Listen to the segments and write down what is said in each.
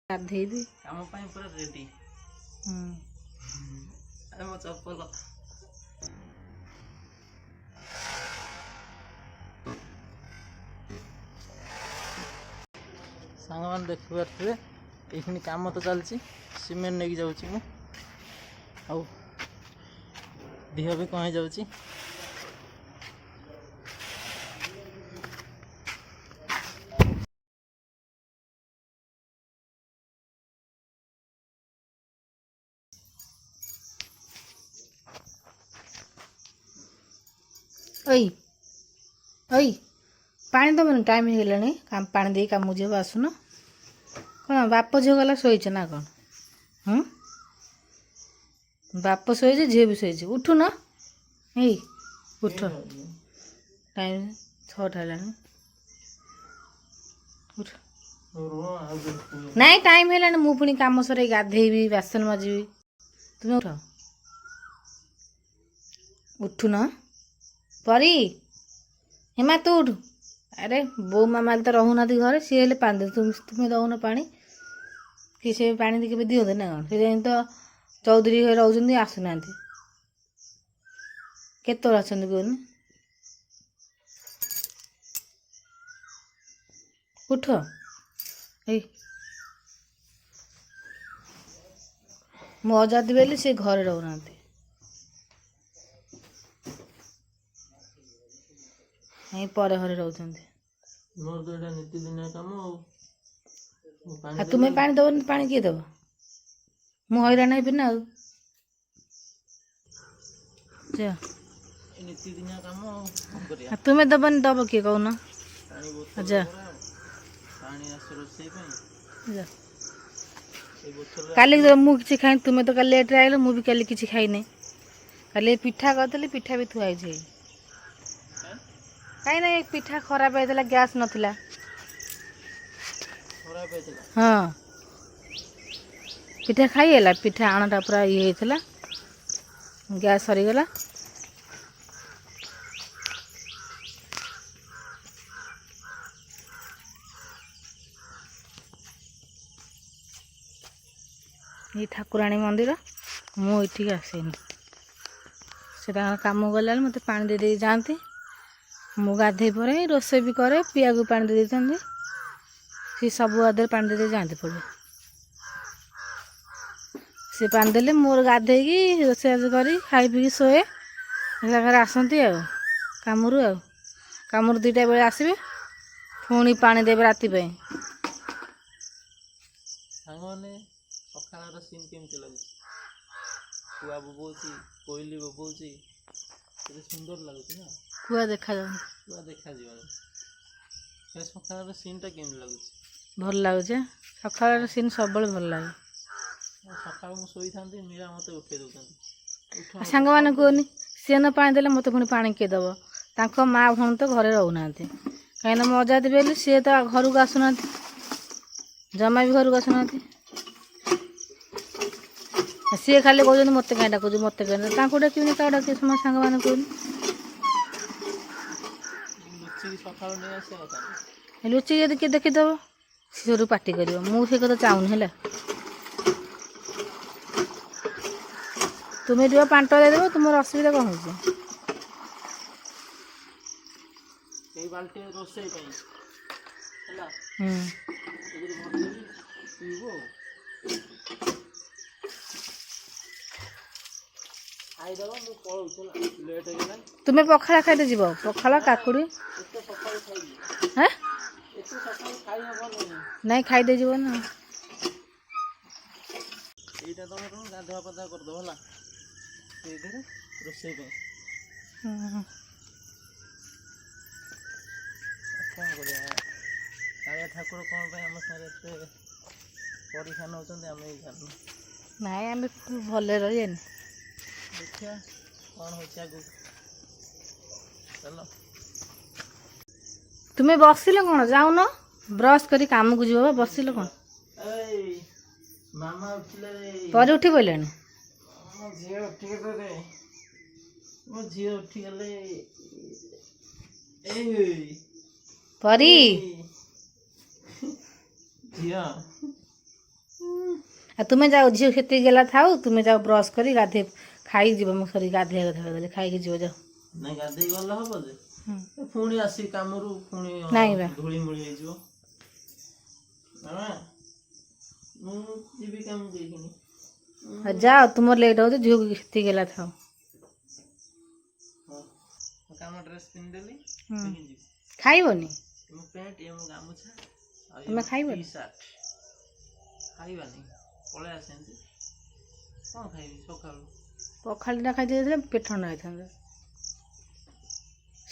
ଗାଧେଇବି କାମ ପାଇଁ ପୁରା ରେଡି। ଆରେ ମୋ ଚପଲ ସାଙ୍ଗମାନେ ଦେଖିପାରୁଥିବେ ଏଇଖିଣି କାମ ତ ଚାଲିଛି। ସିମେଣ୍ଟ ନେଇକି ଯାଉଛି ମୁଁ, ଆଉ ଦେହ ବି କ'ଣ ହେଇଯାଉଛି। ओई ओई पानी दबनी टाइम हो गलानी पानी दे काम झील आसुन कौन बाप झील गला शोच ना कौन बाप शोचे झील भी शोचे उठु न उठ टाइम 6टा है उठ नहीं टाइम है मु पुणी कम सर गाधेबी बासन मजी तुम उठ उठु न परी हेमा तू उठ अरे बो मामा तो रहूना घर सी हेल्ले पानी दे तुम्हें दौन पा कि से पानी के दिखते ना कौन से तो चौधरी रोज आसुना केत कहनी उठ मो अजादी बेली से घरे रहूना पर घरे रोचंती मोर तो एटा नीति दिन काम तुम्हें पानी दबन पानी किए दब मु हैरान हेबी ना नीति दिन काम तुम्हें दबन दब किए कहून पानी रोषे काली मु किसी खाई तुम्हें तो कल लेट आइल मु भी कल किसी खाई नहीं कल पिठा करदेली पिठा भी थुआई कहीं ना पिठा खराब होता गैस नथिला हाँ पिठा खाईला पिठा आणटा पूरा ये होता गैस सरीगला ये ठाकुराणी मंदिर मुझे आसेनी से कम गला मत पा दे दे जाती मु गाधे पर रोषे भी करे पिया को पानी दे देते सी सब आदर पानी दे दे जाते पड़े सी पानी देले मोर गाधे रोषे कर खाई पी शोए घर आसती कम 2टा बेले आसबे पुणी पानी देवे राति सकाळ सीन केमती लगुच कुआ बोबौची कोईली बोबौची केते सुंदर लगुच ना कुआ देखा सकाळ सीन टा केमती लगुच भल लगुच सकाळ सीन सब भल लगे सकाळ मु सोई थांती मीरा मते उठे दउतन सांग माने कोनी से न पानी देले मते पुणी पानी के दब तांको माँ भण तो घरे रहूना कहीं मजा देवे सी तो घर को आसुना जमा भी घर को आसुना सी खाली कहते मत कहीं डाक मत कहीं डाकनी क्या डाक सम सांग मैंने कहनी लुचि यदि किए देखीदब सी पार्टी कर मुझे कथा चाहूनी है तुम्हें दिव पांट देदेव तुम असुविधा कौन हो तुम्हें पखाला खाई जीव पखाला काकुड़ी हाँ नहीं खाईदे जीव ना गाधुआ पाधुआ करदे है रोषे कौन कर ठाकुर कौन आम सारे परीक्षा नौ आम जानू ना आम भल रही देखिए कौन हो चलो तुम्हें बसिल कौन जाऊन ब्रश कर काम को जीव बसिल कौन मामा उठिले पर उठी पड़े मो झी उठिगले मो झी उठिगले परी झिया ଆଉ ତୁମେ ଯାଅ ଝିଅ ସେତିକି ଗଲା ଥାଉ ତୁମେ ଯାଅ ବ୍ରସ୍ କରି ଗାଧେଇ ଖାଇକି ଯିବ ମୁଁ ସରି ଗାଧେଇବା କଥା କହିଦେଲି ଖାଇକି ଯିବ ଯାଅ ନାଇଁ ଗାଧେଇ ଗଲେ ହବ ଯେ ହୁଁ। ପୁଣି ଆସି କାମରୁ ପୁଣି ନାଇଁ ବା ଧୂଳି ମୁଳି ହେଇଯିବ। ମାମା ମୁଁ ଯିବି କାମକୁ ଦେଇକିନି ଆଉ ଯାଅ ତୁମର ଲେଟ୍ ହଉଛି ଝିଅକୁ ସେତିକି ଗଲା ଥାଉ କାମ ଡ୍ରେସ୍ ପିନ୍ଧିଦେଲି ହୁଁ ଯିବି ଖାଇବନି ମୋ ପ୍ୟାଣ୍ଟ ଏ ମୋ ଗାମୁଛା ଆଉ ତୁମେ ଟି ଖାଇବନି ସାର୍ଟ ଖାଇବାନି ପଳେଇ ଆସେନ୍ତି କ'ଣ ଖାଇବି ସକାଳୁ ପଖାଳ ଦିନ ଖାଇତେ ଯାଇଥିଲେ ପେଟ ଥଣ୍ଡା ହେଇଥାନ୍ତା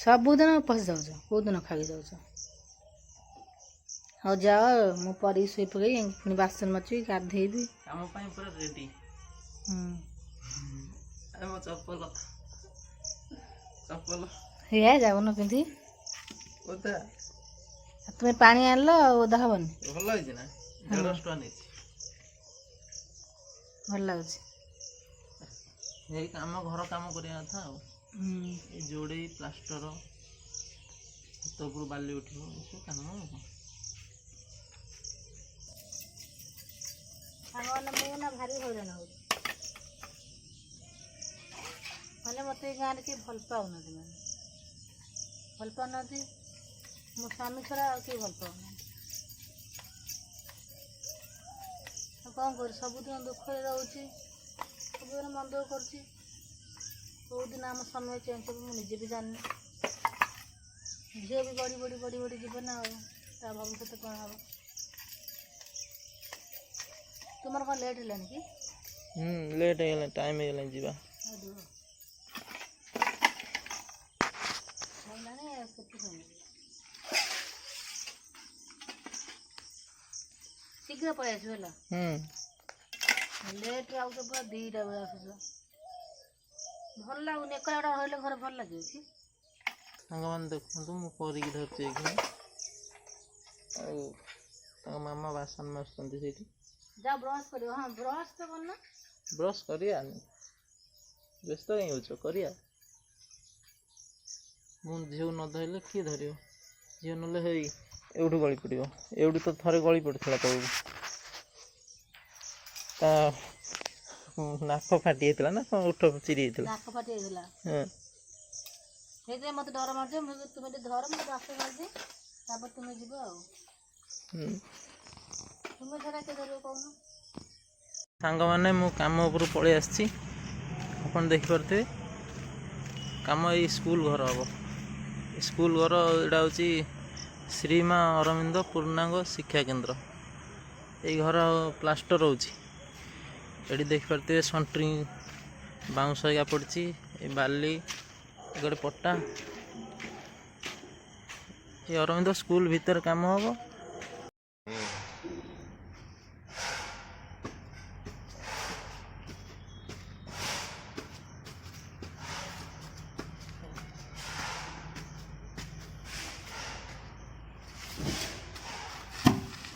ସବୁଦିନ ଉପାସ ଯାଉଛ କେଉଁଦିନ ଖାଇକି ଯାଉଛ ହଉ ଯାଅ ମୁଁ ପରିକି ଶୋଇ ପକେଇ ପୁଣି ବାସନ ମାଜିବି ଗାଧେଇବି କାମ ପାଇଁ ପୁରା ରେଡ଼ି ଆରେ ମୋ ଚପଲ ହେଇଆ ଯାଉନ ପିନ୍ଧି ଓଦା ତୁମେ ପାଣି ଆଣିଲ ଆଉ ଓଦା ହବନି ଭଲ ହେଇଛି ନା 150 ଟଙ୍କା ନେଇଛି ଭଲ ଲାଗୁଛି ଏଇ କାମ ଘର କାମ କରିବା କଥା ଆଉ ଏଇ ଯୋଡ଼େଇ ପ୍ଲାଷ୍ଟର ଛାତ ଉପରୁ ବାଲି ଉଠିବ ଏସବୁ କାମ ଆଉ କ'ଣ ସାଙ୍ଗମାନେ ମୁଁ ନା ଭାରି ହଇରାଣ ହେଉଛି ମାନେ ମୋତେ ଏଇ ଗାଁରେ କେହି ଭଲ ପାଉନାହାନ୍ତି ମାନେ ଭଲ ପାଉନାହାନ୍ତି ମୋ ସ୍ୱାମୀ ଛଡ଼ା ଆଉ କେହି ଭଲ ପାଉନାହାନ୍ତି ଆଉ କ'ଣ କରୁ ସବୁଦିନ ଦୁଃଖରେ ରହୁଛି ସବୁଦିନ ମନ ଦୁଃଖ କରୁଛି କେଉଁଦିନ ଆମ ସମୟ ଚେଞ୍ଜ ହେବ ମୁଁ ନିଜେ ବି ଜାଣିନି ଝିଅ ବି ବଢ଼ି ଯିବ ନା ଆଉ ତା ଭବିଷ୍ୟତ କ'ଣ ହେବ ତୁମର କ'ଣ ଲେଟ୍ ହେଲାଣି କି ଲେଟ୍ ହେଇଗଲାଣି ଟାଇମ୍ ହେଇଗଲାଣି ଯିବା ଶୀଘ୍ର ପଳେଇ ଆସିବ ହେଲା ଲେଟ୍ରେ ଆଉଛ ପୁରା 2ଟା ବେଳେ ଆସୁଛ ଭଲ ଲାଗୁନି ଏକଲା ରହିଲେ ଘରେ ଭଲ ଲାଗିବ କି ସାଙ୍ଗମାନେ ଦେଖନ୍ତୁ ମୁଁ କରିକି ଧରିଛି ଏଇଖିଣି ଆଉ ତାଙ୍କ ମାମା ବାସନ ମାଜୁଛନ୍ତି ସେଇଠି ଯାଅ ବ୍ରସ୍ କରିବ ହଁ ବ୍ରସ୍ ତ କରୁନ ବ୍ରସ୍ କରିବା ବ୍ୟସ୍ତ କାହିଁ ହେଉଛ କରିବା ମୁଁ ଝିଅକୁ ନ ଧରିଲେ କିଏ ଧରିବ ଝିଅ ନହେଲେ ହେଇ ଏଉଠୁ ଗଳି ପଡ଼ିବ ଏଉଠୁ ତ ଥରେ ଗଳି ପଡ଼ିଥିଲା ତଳକୁ ତା ନାକ ଫାଟି ଯାଇଥିଲା ନା କ'ଣ ଉଠ ଚିରି ଯାଇଥିଲା ନାକ ଫାଟି ଯାଇଥିଲା ସେଇଥିପାଇଁ ମୋତେ ଡର ମାରୁଛି ମୁଁ ତୁମେ ଟିକେ ଧର ମୋତେ ବାସ କରିଦିଏ ତାପରେ ତୁମେ ଯିବ ଆଉ ତୁମେ ଛଡ଼ା କିଏ ଧରିବ କହୁନ ସାଙ୍ଗମାନେ ମୁଁ କାମ ଉପରୁ ପଳେଇ ଆସିଛି ଆପଣ ଦେଖିପାରୁଥିବେ କାମ ଏଇ ସ୍କୁଲ ଘର ହେବ ସ୍କୁଲ ଘର ଏଇଟା ହେଉଛି ଶ୍ରୀମା ଅରବିନ୍ଦ ପୂର୍ଣ୍ଣାଙ୍ଗ ଶିକ୍ଷା କେନ୍ଦ୍ର ଏଇ ଘର ପ୍ଲାଷ୍ଟର ହେଉଛି ଏଠି ଦେଖିପାରୁଥିବେ ସଣ୍ଟ୍ରି ବାଉଁଶ ହେରିକା ପଡ଼ିଛି ଏ ବାଲି ଗୋଟେ ପଟା ଏ ଅରବିନ୍ଦ ସ୍କୁଲ ଭିତରେ କାମ ହେବ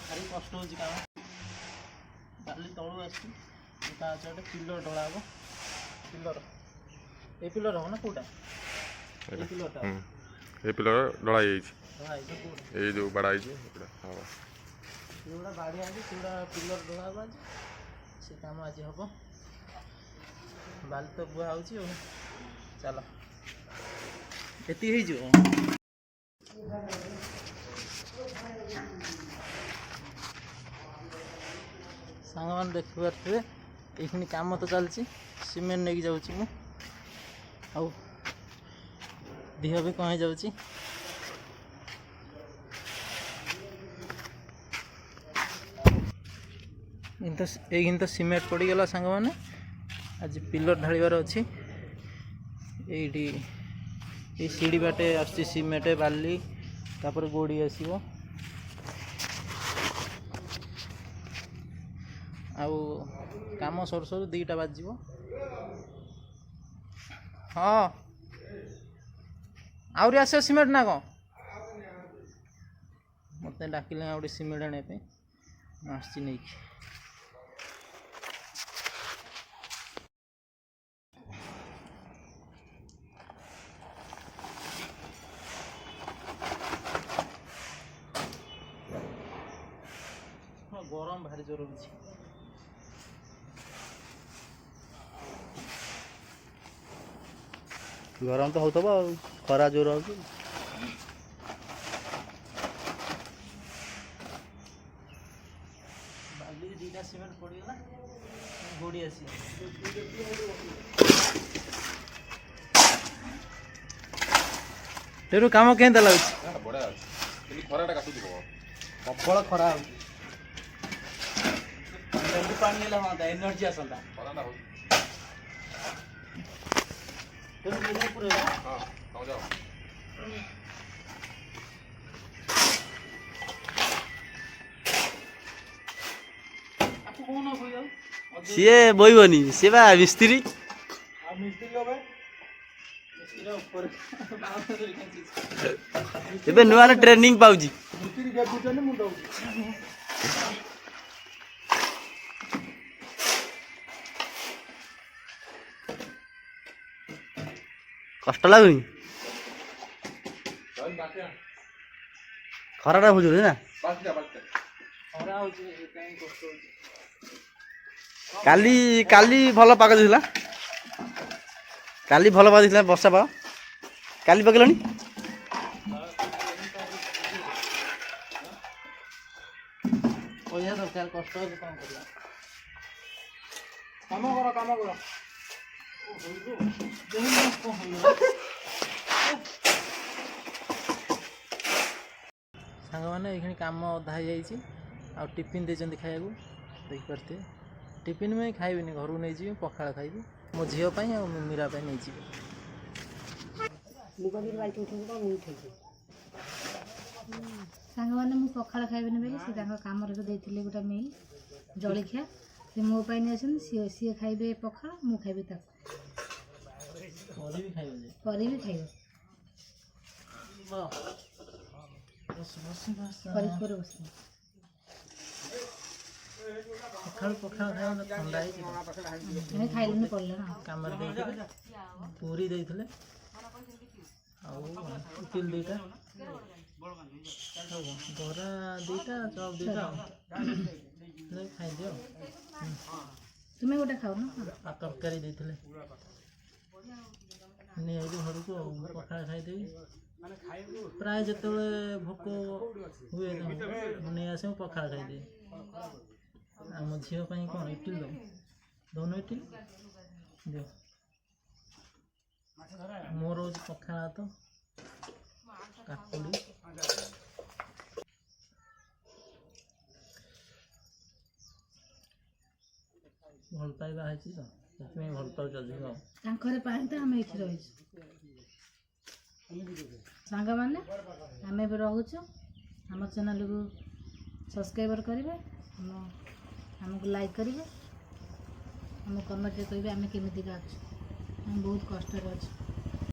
ଭାରି କଷ୍ଟ ହେଉଛି କାମ ବାଲି ତଳୁ ଆସୁଛି ତା ଗୋଟେ ପିଲର ଢଳା ହେବ ପିଲର ଏଇ ପିଲର ହେବ ନା କେଉଁଟା ଏଇ ପିଲରଟା ଏ ପିଲର ଢଳା ହେଇଯାଇଛି ଢଳା ହେଇଛି କେଉଁଟା ଏଇ ଯେଉଁ ବାଡ଼ା ହେଇଛି ସେଗୁଡ଼ା ବାଡ଼ି ଆଜି ସେଗୁଡ଼ା ପିଲର ଢଳା ହେବ ଆଜି ସେ କାମ ଆଜି ହେବ ବାଲି ତ ବୁହା ହେଉଛି ଆଉ ଚାଲ ଏତିକି ହେଇଯିବ ସାଙ୍ଗମାନେ ଦେଖିପାରୁଥିବେ ଏଇଖିଣି କାମ ତ ଚାଲିଛି ସିମେଣ୍ଟ ନେଇକି ଯାଉଛି ମୁଁ ଆଉ ଦେହ ବି କ'ଣ ହେଇଯାଉଛି ଏଇଖିଣି ତ ସିମେଣ୍ଟ ପଡ଼ିଗଲା ସାଙ୍ଗମାନେ ଆଜି ପିଲର ଢାଳିବାର ଅଛି ଏଇଠି ଏଇ ସିଡ଼ି ବାଟେ ଆସୁଛି ସିମେଣ୍ଟ ବାଲି ତାପରେ ଗୋଡ଼ି ଆସିବ ଆଉ କାମ ସରୁ ସରୁ 2ଟା ବାଜିଯିବ ହଁ ଆହୁରି ଆସିବ ସିମେଣ୍ଟ ନା କ'ଣ ମୋତେ ଡାକିଲେ ଆଉ ଗୋଟେ ସିମେଣ୍ଟ ଆଣିବା ପାଇଁ ମୁଁ ଆସିଛି ନେଇକି ଗରମ ଭାରି ଜୋର ହେଉଛି ଗରମ ତ ହେଉଥିବ ଆଉ ଖରା ଜୋର ହେଉଛି। ବାଲି ଦୁଇଟା ସିମେଣ୍ଟ ପଡ଼ିଗଲା ଗୋଡ଼ି ଆସିବ। ତେଣୁ କାମ କେମିତି ଲାଗୁଛି? ବଢ଼ିଆ ଅଛି କିନ୍ତୁ ଖରାଟା କାଟୁଛି ପ୍ରବଳ ଖରା ହେଉଛି। ଜଲ୍ଦି ପାଣି ହେଲେ ହୁଅନ୍ତା, ଏନର୍ଜି ଆସନ୍ତା। ଖରାଟା ହେଉଛି। ତେଣୁ ପୁରା ହଁ ତମ ଯାଅ। ସିଏ ବୋଇବନି, ସିଏ ବା ମିସ୍ତ୍ରୀ। ଏବେ ନୂଆ ଟ୍ରେନିଂ ପାଉଛି। କଷ୍ଟ ଲାଗୁନି? ଖରାଟା ବୁଝୁଛି ନା? କାଲି କାଲି ଭଲ ପାଗ ଦେଇଥିଲା। କାଲି ଭଲ ପାଗ ଦେଇଥିଲା, ବର୍ଷା ପାଗ। କାଲି ପକେଇଲଣି? ପଇସା ଦରକାର, କଷ୍ଟ ହେଉଛି, କ'ଣ କରିବା? କାମ କର। ସାଙ୍ଗମାନେ ଏଇଖିଣି କାମ ଅଧା ହେଇଯାଇଛି। ଆଉ ଟିଫିନ୍ ଦେଇଛନ୍ତି ଖାଇବାକୁ, ଦେଖିପାରୁଥିବେ। ଟିଫିନ୍ ମୁଁ ଖାଇବିନି, ଘରକୁ ନେଇଯିବି, ପଖାଳ ଖାଇବି। ମୋ ଝିଅ ପାଇଁ ଆଉ ମୀରା ପାଇଁ ନେଇଯିବି। ସାଙ୍ଗମାନେ ମୁଁ ପଖାଳ ଖାଇବିନି ବୋଲି ସେ ତାଙ୍କ କାମରେ ଦେଇଥିଲେ ଗୋଟେ ମିଲ୍ ଜଳଖିଆ, ସେ ମୋ ପାଇଁ ନେଇଛନ୍ତି। ସିଏ ଖାଇବେ ପଖାଳ, ମୁଁ ଖାଇବି ତାକୁ। ପରେ ବି ଖାଇବ ଯେ। ପରେ ବି ଖାଇବ। ପରେ ବସି ପଖାଳ ଖାଇବା ଥଣ୍ଡା ହେଇଛି। ଆମେ ଖାଇଲୁନି, ପଡ଼ିଲା ନା। କାମରେ ଦେଇଥିଲେ, ପୁରୀ ଦେଇଥିଲେ ଆଉ ଇଟିଲି ଦୁଇଟା, ବରା ଦୁଇଟା, ଚପ୍ ଦୁଇଟା ଖାଇଦିଅ। ତୁମେ ଗୋଟେ ଖାଉନ? ଆଉ ତରକାରୀ ଦେଇଥିଲେ, ନେଇଆଇଲି ଘରକୁ ଆଉ ପଖାଳ ଖାଇଦେବି। ପ୍ରାୟ ଯେତେବେଳେ ଭୋକ ହୁଏ ମୁଁ ନେଇ ଆସେ, ମୁଁ ପଖାଳ ଖାଇଦିଏ। ଆଉ ମୋ ଝିଅ ପାଇଁ କ'ଣ ଇଟିଲି ଦଉନ ଇଟିଲି ଦିଅ। ମୋର ହେଉଛି ପଖାଳ ଭାତ, କାକୁଡ଼ି, ଭଲ ପାଇବା ହେଇଛି ତ, ସେଥିପାଇଁ ଭଲ ପାଉଛି ଅଧିକ। ତାଙ୍କରେ ପାଇଁ ତ ଆମେ ଏଠି ରହିଛୁ। ସାଙ୍ଗମାନେ ଆମେ ଏବେ ରହୁଛୁ। ଆମ ଚ୍ୟାନେଲକୁ ସବସ୍କ୍ରାଇବର୍ କରିବେ, ଆମକୁ ଲାଇକ୍ କରିବେ, ଆମ କମେଣ୍ଟରେ କହିବେ ଆମେ କେମିତିକା ଅଛୁ। ଆମେ ବହୁତ କଷ୍ଟରେ ଅଛୁ।